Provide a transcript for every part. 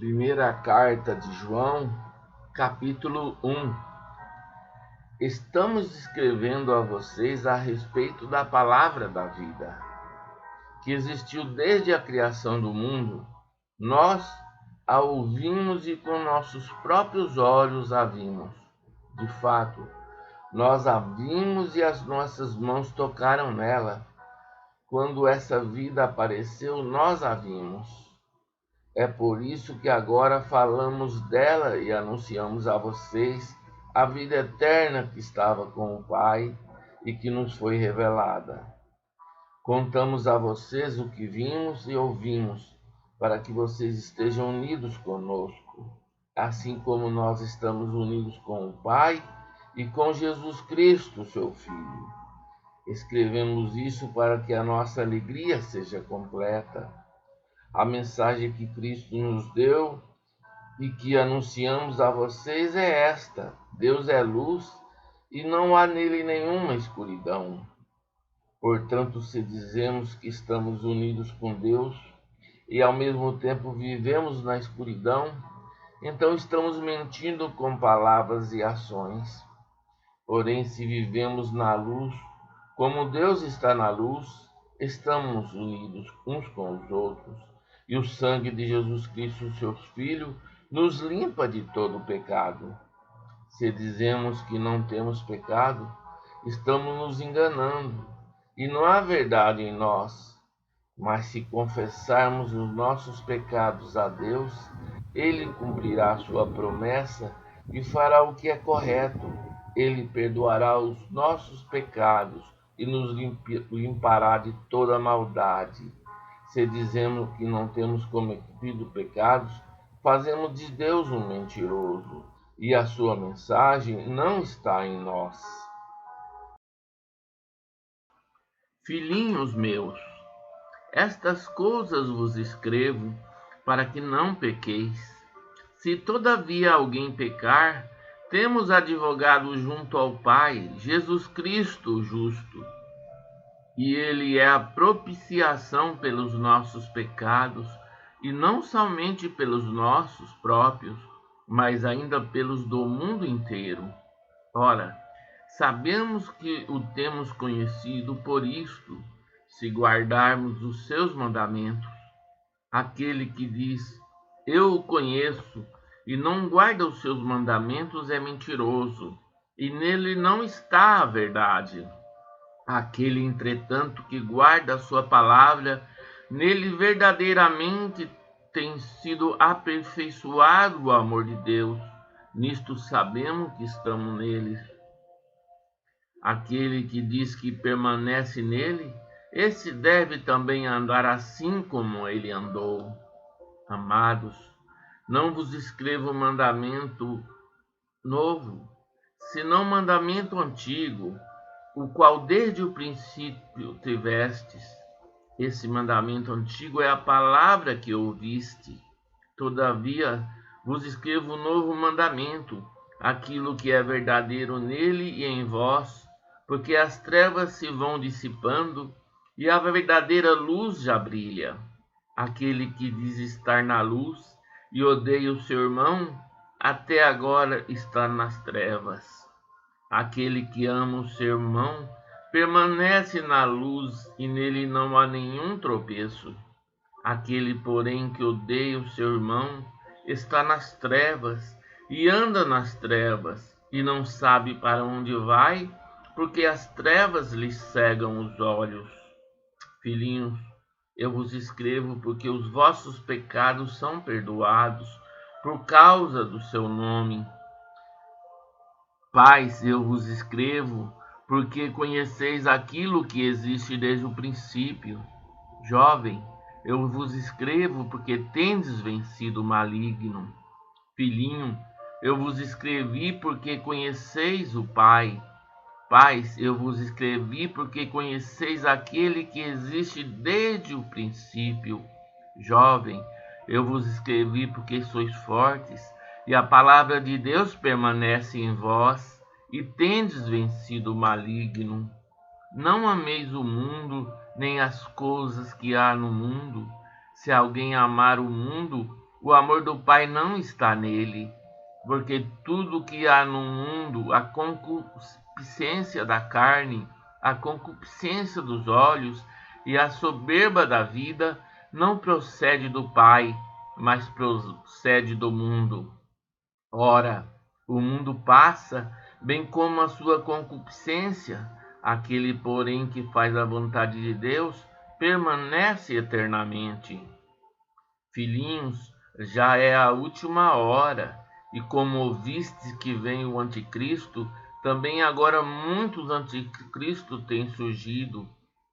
Primeira carta de João, capítulo 1. Estamos escrevendo a vocês a respeito da palavra da vida, que existiu desde a criação do mundo. Nós a ouvimos e com nossos próprios olhos a vimos. De fato, nós a vimos e as nossas mãos tocaram nela. Quando essa vida apareceu, nós a vimos. É por isso que agora falamos dela e anunciamos a vocês a vida eterna que estava com o Pai e que nos foi revelada. Contamos a vocês o que vimos e ouvimos, para que vocês estejam unidos conosco, assim como nós estamos unidos com o Pai e com Jesus Cristo, seu Filho. Escrevemos isso para que a nossa alegria seja completa. A mensagem que Cristo nos deu e que anunciamos a vocês é esta: Deus é luz e não há nele nenhuma escuridão. Portanto, se dizemos que estamos unidos com Deus e ao mesmo tempo vivemos na escuridão, então estamos mentindo com palavras e ações. Porém, se vivemos na luz, como Deus está na luz, estamos unidos uns com os outros. E o sangue de Jesus Cristo, seu Filho, nos limpa de todo o pecado. Se dizemos que não temos pecado, estamos nos enganando, e não há verdade em nós. Mas se confessarmos os nossos pecados a Deus, Ele cumprirá a sua promessa e fará o que é correto. Ele perdoará os nossos pecados e nos limpará de toda maldade. Se dizemos que não temos cometido pecados, fazemos de Deus um mentiroso, e a sua mensagem não está em nós. Filhinhos meus, estas coisas vos escrevo para que não pequeis. Se todavia alguém pecar, temos advogado junto ao Pai, Jesus Cristo o justo. E ele é a propiciação pelos nossos pecados, e não somente pelos nossos próprios, mas ainda pelos do mundo inteiro. Ora, sabemos que o temos conhecido por isto, se guardarmos os seus mandamentos. Aquele que diz, eu o conheço, e não guarda os seus mandamentos é mentiroso, e nele não está a verdade. Aquele, entretanto, que guarda a sua palavra, nele verdadeiramente tem sido aperfeiçoado o amor de Deus. Nisto sabemos que estamos nele. Aquele que diz que permanece nele, esse deve também andar assim como ele andou. Amados, não vos escrevo mandamento novo, senão mandamento antigo, o qual desde o princípio tivestes. Esse mandamento antigo é a palavra que ouviste. Todavia, vos escrevo um novo mandamento, aquilo que é verdadeiro nele e em vós, porque as trevas se vão dissipando e a verdadeira luz já brilha. Aquele que diz estar na luz e odeia o seu irmão, até agora está nas trevas. Aquele que ama o seu irmão permanece na luz e nele não há nenhum tropeço. Aquele, porém, que odeia o seu irmão está nas trevas e anda nas trevas e não sabe para onde vai, porque as trevas lhe cegam os olhos. Filhinhos, eu vos escrevo porque os vossos pecados são perdoados por causa do seu nome. Pais, eu vos escrevo porque conheceis aquilo que existe desde o princípio. Jovem, eu vos escrevo porque tendes vencido o maligno. Filhinho, eu vos escrevi porque conheceis o Pai. Pais, eu vos escrevi porque conheceis aquele que existe desde o princípio. Jovem, eu vos escrevi porque sois fortes, e a palavra de Deus permanece em vós, e tendes vencido o maligno. Não ameis o mundo, nem as coisas que há no mundo. Se alguém amar o mundo, o amor do Pai não está nele, porque tudo que há no mundo, a concupiscência da carne, a concupiscência dos olhos e a soberba da vida, não procede do Pai, mas procede do mundo. Ora, o mundo passa, bem como a sua concupiscência. Aquele, porém, que faz a vontade de Deus, permanece eternamente. Filhinhos, já é a última hora, e como ouvistes que vem o anticristo, também agora muitos anticristos têm surgido,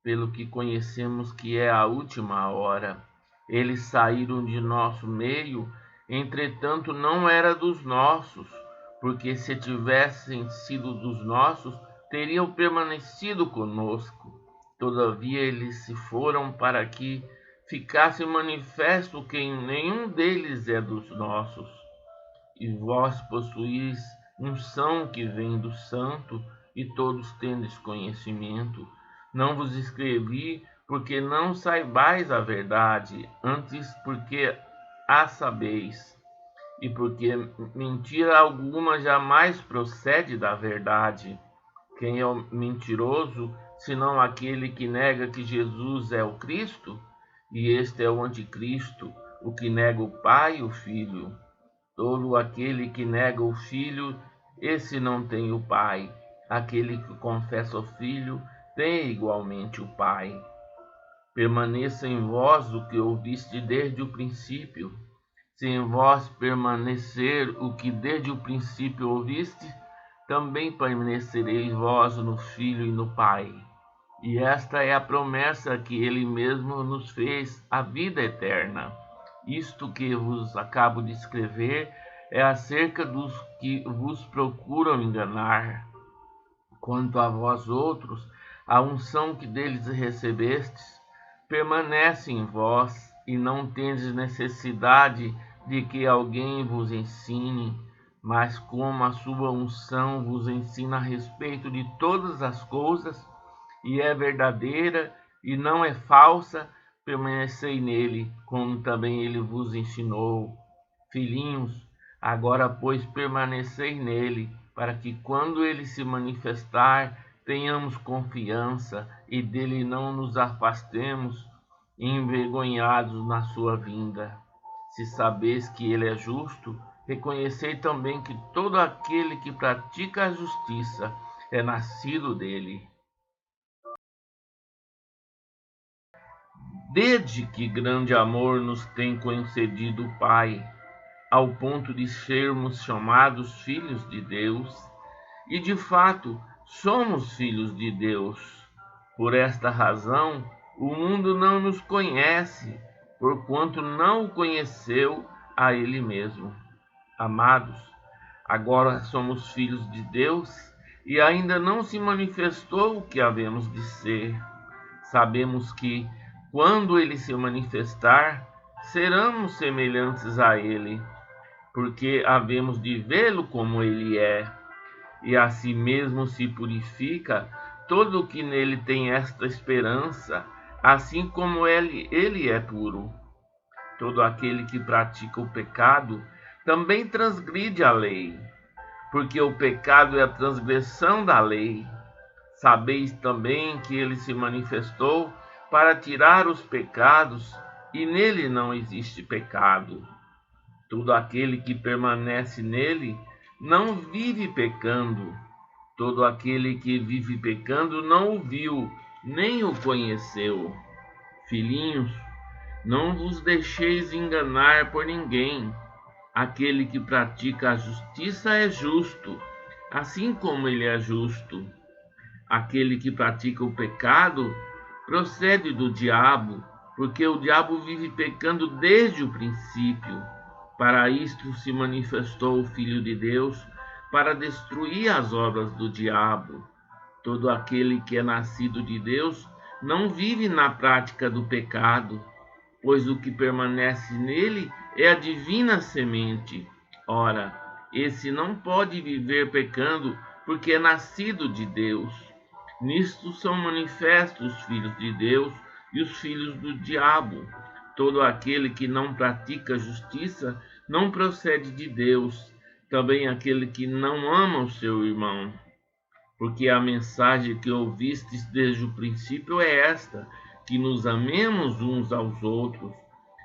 pelo que conhecemos que é a última hora. Eles saíram de nosso meio, entretanto não era dos nossos, porque se tivessem sido dos nossos, teriam permanecido conosco. Todavia eles se foram para que ficasse manifesto que nenhum deles é dos nossos. E vós possuís unção que vem do Santo, e todos tendes conhecimento. Não vos escrevi porque não saibais a verdade, antes porque a sabeis, e porque mentira alguma jamais procede da verdade. Quem é o mentiroso, senão aquele que nega que Jesus é o Cristo? E este é o anticristo, o que nega o Pai e o Filho. Todo aquele que nega o Filho, esse não tem o Pai. Aquele que confessa o Filho, tem igualmente o Pai. Permaneça em vós o que ouviste desde o princípio. Se em vós permanecer o que desde o princípio ouviste, também permanecereis vós no Filho e no Pai. E esta é a promessa que ele mesmo nos fez, a vida eterna. Isto que vos acabo de escrever é acerca dos que vos procuram enganar. Quanto a vós outros, a unção que deles recebestes permanece em vós, e não tendes necessidade de que alguém vos ensine, mas como a sua unção vos ensina a respeito de todas as coisas, e é verdadeira e não é falsa, permanecei nele, como também ele vos ensinou. Filhinhos, agora, pois, permanecei nele, para que, quando ele se manifestar, tenhamos confiança e dele não nos afastemos, envergonhados na sua vinda. Se sabeis que ele é justo, reconhecei também que todo aquele que pratica a justiça é nascido dele. Desde que grande amor nos tem concedido o Pai, ao ponto de sermos chamados filhos de Deus, e de fato somos filhos de Deus. Por esta razão, o mundo não nos conhece, porquanto não o conheceu a Ele mesmo. Amados, agora somos filhos de Deus, e ainda não se manifestou o que havemos de ser. Sabemos que, quando ele se manifestar, seremos semelhantes a ele, porque havemos de vê-lo como ele é, e a si mesmo se purifica todo o que nele tem esta esperança, assim como ele é puro. Todo aquele que pratica o pecado também transgride a lei, porque o pecado é a transgressão da lei. Sabeis também que ele se manifestou para tirar os pecados, e nele não existe pecado. Todo aquele que permanece nele não vive pecando. Todo aquele que vive pecando não o viu, nem o conheceu. Filhinhos, não vos deixeis enganar por ninguém. Aquele que pratica a justiça é justo, assim como ele é justo. Aquele que pratica o pecado procede do diabo, porque o diabo vive pecando desde o princípio. Para isto se manifestou o Filho de Deus, para destruir as obras do diabo. Todo aquele que é nascido de Deus não vive na prática do pecado, pois o que permanece nele é a divina semente. Ora, esse não pode viver pecando, porque é nascido de Deus. Nisto são manifestos os filhos de Deus e os filhos do diabo. Todo aquele que não pratica justiça não procede de Deus. Também aquele que não ama o seu irmão. Porque a mensagem que ouvistes desde o princípio é esta, que nos amemos uns aos outros,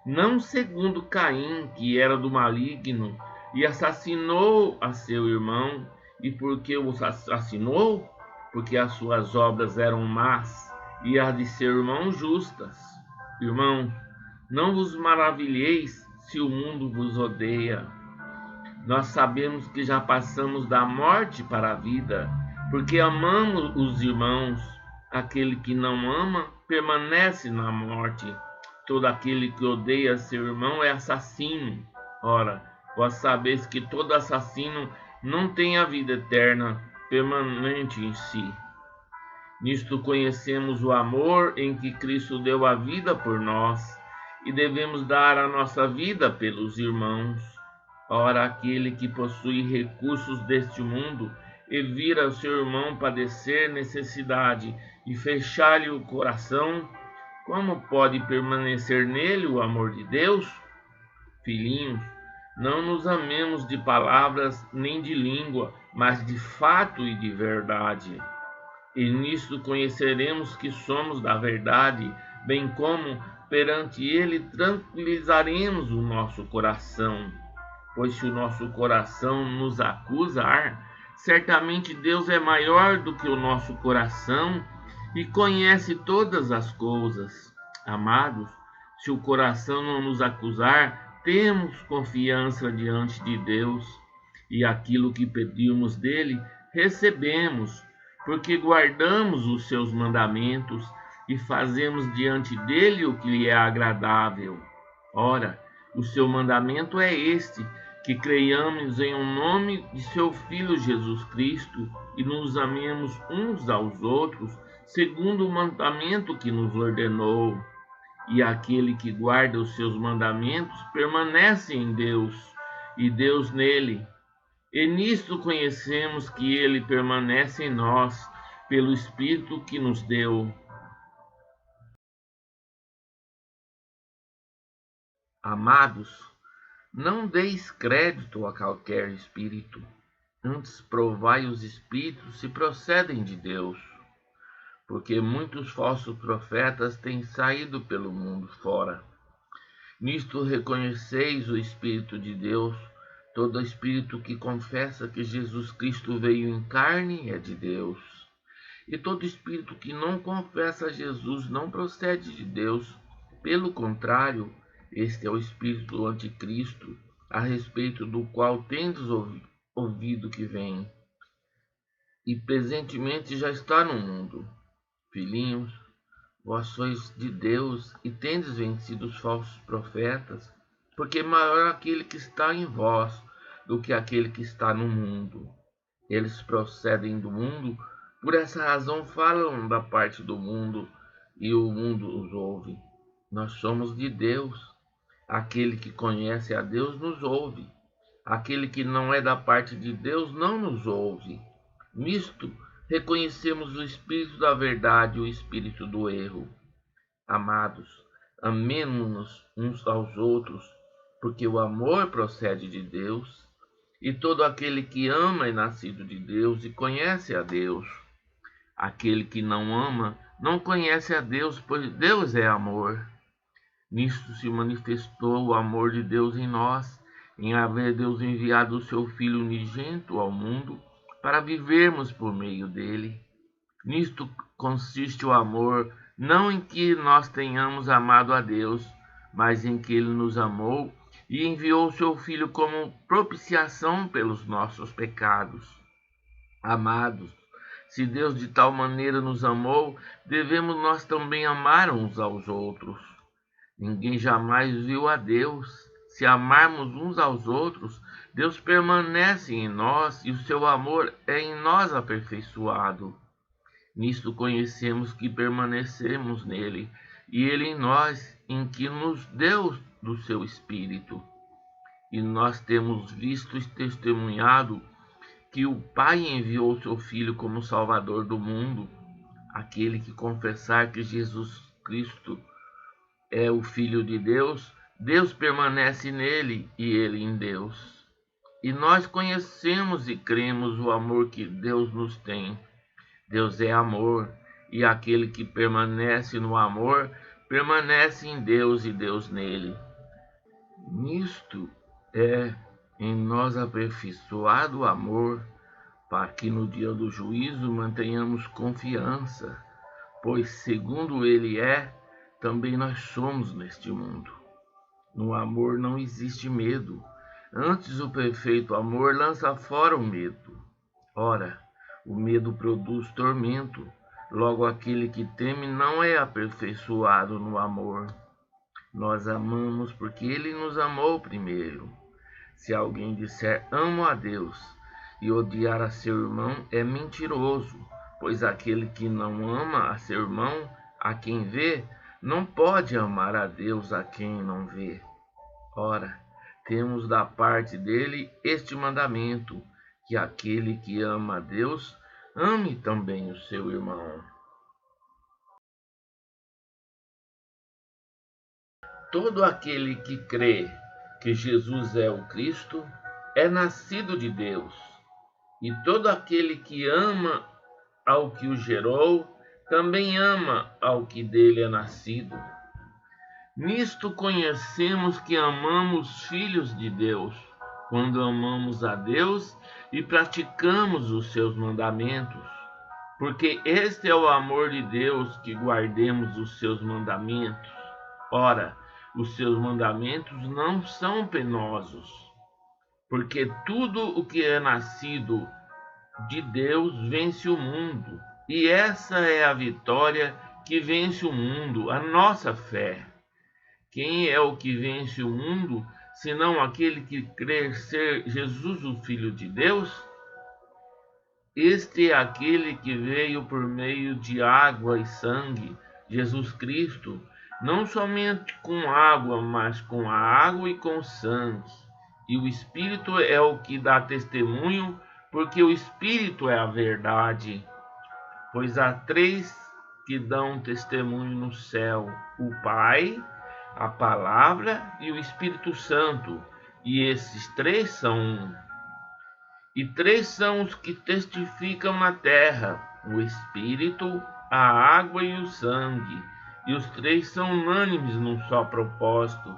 não segundo Caim, que era do maligno, e assassinou a seu irmão. E por que o assassinou? Porque as suas obras eram más, e as de seu irmão justas. Irmãos, não vos maravilheis se o mundo vos odeia. Nós sabemos que já passamos da morte para a vida, porque amamos os irmãos. Aquele que não ama permanece na morte. Todo aquele que odeia seu irmão é assassino. Ora, vós sabeis que todo assassino não tem a vida eterna permanente em si. Nisto conhecemos o amor em que Cristo deu a vida por nós, e devemos dar a nossa vida pelos irmãos. Ora, aquele que possui recursos deste mundo e vira o seu irmão padecer necessidade e fechar-lhe o coração, como pode permanecer nele o amor de Deus? Filhinhos, não nos amemos de palavras nem de língua, mas de fato e de verdade. E nisto conheceremos que somos da verdade, bem como perante ele tranquilizaremos o nosso coração. Pois se o nosso coração nos acusar, certamente Deus é maior do que o nosso coração e conhece todas as coisas. Amados, se o coração não nos acusar, temos confiança diante de Deus, e aquilo que pedimos dele, recebemos, porque guardamos os seus mandamentos e fazemos diante dele o que lhe é agradável. Ora, o seu mandamento é este, que creiamos em nome de seu Filho Jesus Cristo e nos amemos uns aos outros, segundo o mandamento que nos ordenou. E aquele que guarda os seus mandamentos permanece em Deus, e Deus nele. E nisto conhecemos que ele permanece em nós, pelo Espírito que nos deu. Amados, não deis crédito a qualquer espírito, antes provai os espíritos se procedem de Deus, porque muitos falsos profetas têm saído pelo mundo fora. Nisto reconheceis o Espírito de Deus. Todo espírito que confessa que Jesus Cristo veio em carne é de Deus. E todo espírito que não confessa Jesus não procede de Deus. Pelo contrário, este é o espírito do anticristo, a respeito do qual tendes ouvido que vem, e presentemente já está no mundo. Filhinhos, vós sois de Deus e tendes vencido os falsos profetas, porque maior é aquele que está em vós do que aquele que está no mundo. Eles procedem do mundo, por essa razão falam da parte do mundo, e o mundo os ouve. Nós somos de Deus. Aquele que conhece a Deus nos ouve. Aquele que não é da parte de Deus não nos ouve. Nisto reconhecemos o espírito da verdade e o espírito do erro. Amados, amemo-nos uns aos outros, porque o amor procede de Deus, e todo aquele que ama é nascido de Deus e conhece a Deus. Aquele que não ama não conhece a Deus, pois Deus é amor. Nisto se manifestou o amor de Deus em nós, em haver Deus enviado o seu Filho unigênito ao mundo, para vivermos por meio dele. Nisto consiste o amor, não em que nós tenhamos amado a Deus, mas em que ele nos amou e enviou o seu Filho como propiciação pelos nossos pecados. Amados, se Deus de tal maneira nos amou, devemos nós também amar uns aos outros. Ninguém jamais viu a Deus. Se amarmos uns aos outros, Deus permanece em nós e o seu amor é em nós aperfeiçoado. Nisto conhecemos que permanecemos nele, e ele em nós, em que nos deu do seu Espírito. E nós temos visto e testemunhado que o Pai enviou seu Filho como Salvador do mundo. Aquele que confessar que Jesus Cristo é o Filho de Deus, Deus permanece nele e ele em Deus. E nós conhecemos e cremos o amor que Deus nos tem. Deus é amor, e aquele que permanece no amor, permanece em Deus e Deus nele. Nisto é em nós aperfeiçoado o amor, para que no dia do juízo mantenhamos confiança, pois segundo ele é, também nós somos neste mundo. No amor não existe medo, antes o perfeito amor lança fora o medo. Ora, o medo produz tormento, logo aquele que teme não é aperfeiçoado no amor. Nós amamos porque ele nos amou primeiro. Se alguém disser amo a Deus e odiar a seu irmão, é mentiroso, pois aquele que não ama a seu irmão, a quem vê, não pode amar a Deus a quem não vê. Ora, temos da parte dele este mandamento, que aquele que ama a Deus, ame também o seu irmão. Todo aquele que crê que Jesus é o Cristo é nascido de Deus, e todo aquele que ama ao que o gerou, também ama ao que dele é nascido. Nisto conhecemos que amamos filhos de Deus, quando amamos a Deus e praticamos os seus mandamentos. Porque este é o amor de Deus, que guardemos os seus mandamentos. Ora, os seus mandamentos não são penosos, porque tudo o que é nascido de Deus vence o mundo. E essa é a vitória que vence o mundo, a nossa fé. Quem é o que vence o mundo, senão aquele que crê ser Jesus o Filho de Deus? Este é aquele que veio por meio de água e sangue, Jesus Cristo, não somente com água, mas com a água e com sangue. E o Espírito é o que dá testemunho, porque o Espírito é a verdade. Pois há três que dão testemunho no céu: o Pai, a Palavra e o Espírito Santo. E esses três são um. E três são os que testificam na terra: o Espírito, a água e o sangue. E os três são unânimes num só propósito.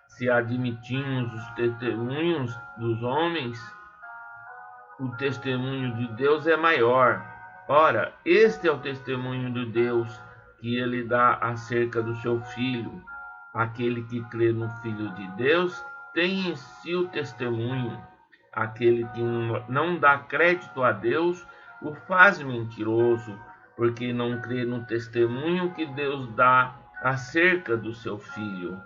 Se admitimos os testemunhos dos homens, o testemunho de Deus é maior. Ora, este é o testemunho de Deus que ele dá acerca do seu Filho. Aquele que crê no Filho de Deus tem em si o testemunho. Aquele que não dá crédito a Deus o faz mentiroso, porque não crê no testemunho que Deus dá acerca do seu Filho.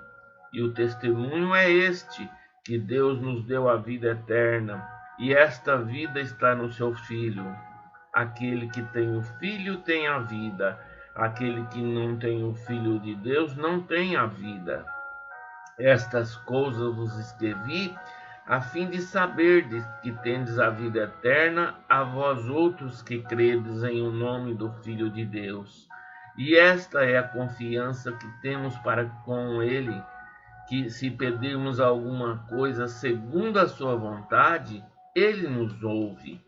E o testemunho é este, que Deus nos deu a vida eterna, e esta vida está no seu Filho. Aquele que tem o Filho tem a vida, aquele que não tem o Filho de Deus não tem a vida. Estas coisas vos escrevi, a fim de saberdes que tendes a vida eterna, a vós outros que credes em o nome do Filho de Deus. E esta é a confiança que temos para com ele, que se pedirmos alguma coisa segundo a sua vontade, ele nos ouve.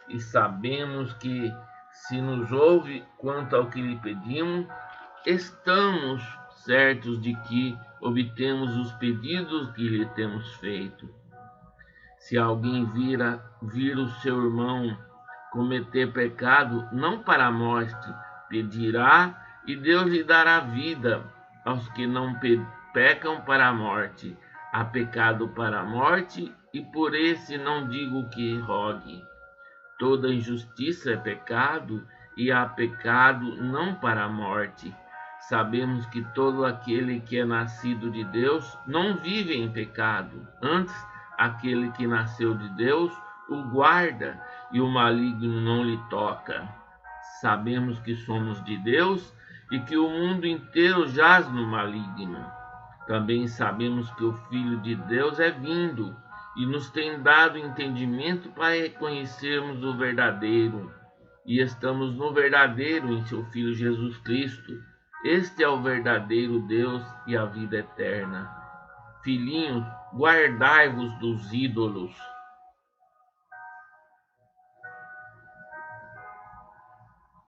E sabemos que, se nos ouve quanto ao que lhe pedimos, estamos certos de que obtemos os pedidos que lhe temos feito. Se alguém vir o seu irmão cometer pecado, não para a morte, pedirá, e Deus lhe dará vida aos que não pecam para a morte. Há pecado para a morte, e por esse não digo que rogue. Toda injustiça é pecado, e há pecado não para a morte. Sabemos que todo aquele que é nascido de Deus não vive em pecado. Antes, aquele que nasceu de Deus o guarda, e o maligno não lhe toca. Sabemos que somos de Deus e que o mundo inteiro jaz no maligno. Também sabemos que o Filho de Deus é vindo e nos tem dado entendimento para reconhecermos o verdadeiro. E estamos no verdadeiro, em seu Filho Jesus Cristo. Este é o verdadeiro Deus e a vida eterna. Filhinhos, guardai-vos dos ídolos.